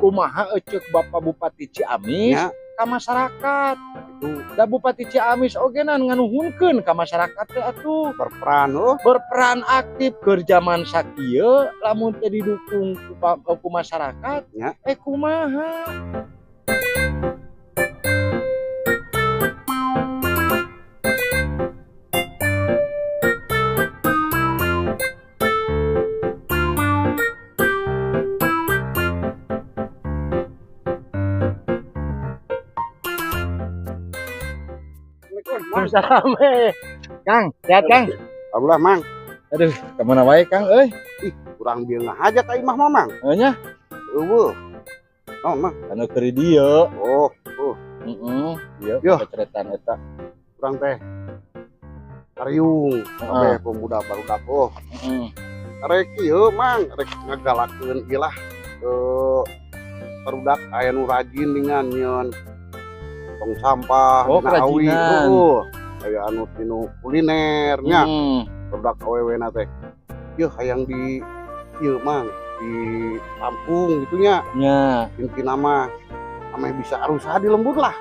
kumaha cek Bapak Bupati Ciamis ka masyarakat. Da Bupati Ciamis ogenan nganuhunkeun ka masyarakat teh atuh berperan aktif keur zaman sakieu lamun teu didukung ku masyarakat kumaha. Salam Kang, sehat Kang? Alhamdulillah Mang. Aduh, kemana wae Kang euy? Kurang bieu ngahajat ka imah mah Mang. Nya? Eueuh. Naon Mang? Anu keur di dieu. Oh, Dieu pacretan eta. Kurang teh Karyung, sampai pemuda barudak Rek ieu Mang, rek ngagalakeun ieu lah barudak aya nu rajin dengan nyeun tong sampah dina awi aya anu tinu kulinernya produk awewena teh yeuh hayang di ieu Mang di kampung gitunya intina mah ame bisa arusaha di lembur lah.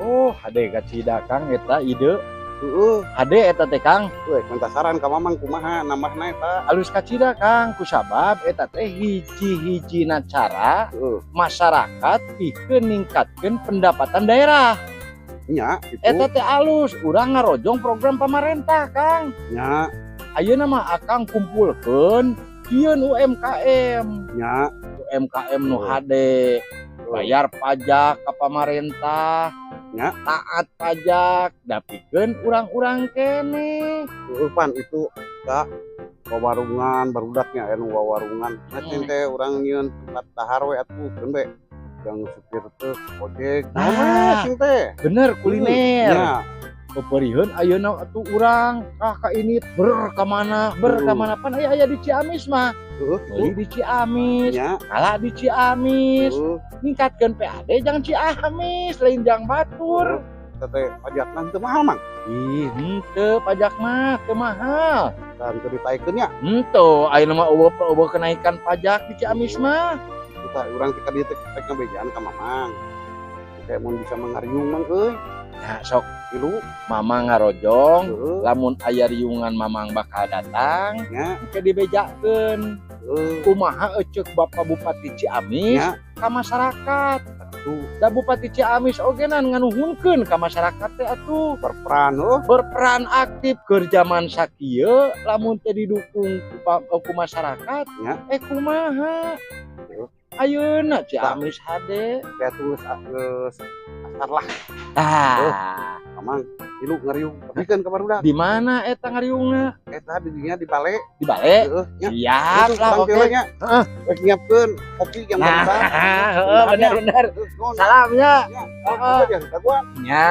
Oh hade kacida Kang eta ide hade eta teh Kang minta saran ka Mamang kumaha nambahna eta alus kacida Kang kusabab eta teh hiji-hijina cara masyarakat pikeun ningkatkeun pendapatan daerah nya gitu. Eta teh alus urang ngarojong program pamarentah Kang nya ayeuna mah akang kumpulkeun pieun UMKM nya UMKM nu hade bayar pajak ke pamarentah nya taat pajak dapikeun urang-urang kene pan itu ka warungan barudaknya anu warungan ngan teh urang nyieun tempat dahar we atuh keun be yang supir teh ojek sing teh bener kuliner nya peperieun ayeuna atuh urang ka ini berkamana pan aya di Ciamis mah beli di Ciamis kalah di Ciamis ningkatkeun PAD jangan Ciamis lain jang batur teh pajakna teu mahal Mang ih henteu pajak mah teu mahal dan teu ditaikeun nya henteu ayeuna mah eueuh kenaikan pajak di Ciamis mah kita urang tika dieu teh ngabejaan ka Mamang kayak mun bisa mangaryung Mang euy ya sok ilu Mamang ngarojong lamun aya riungan Mamang bakal datang ke dibejakeun kumaha cek Bapak Bupati Ciamis ka masyarakat da Bupati Ciamis ogenan nganuhunkeun ka masyarakat teh atuh berperan aktif keur zaman sakieu lamun teu didukung ku masyarakat kumaha ayeuna Ciamis hade kayak tulis asar lah Mamang ilu ngariung bikeun ka barudak di mana eta ngariungna eta di dinya di bale siap lah oke heeh nyiapkeun kopi yang bener salamnya heeh nya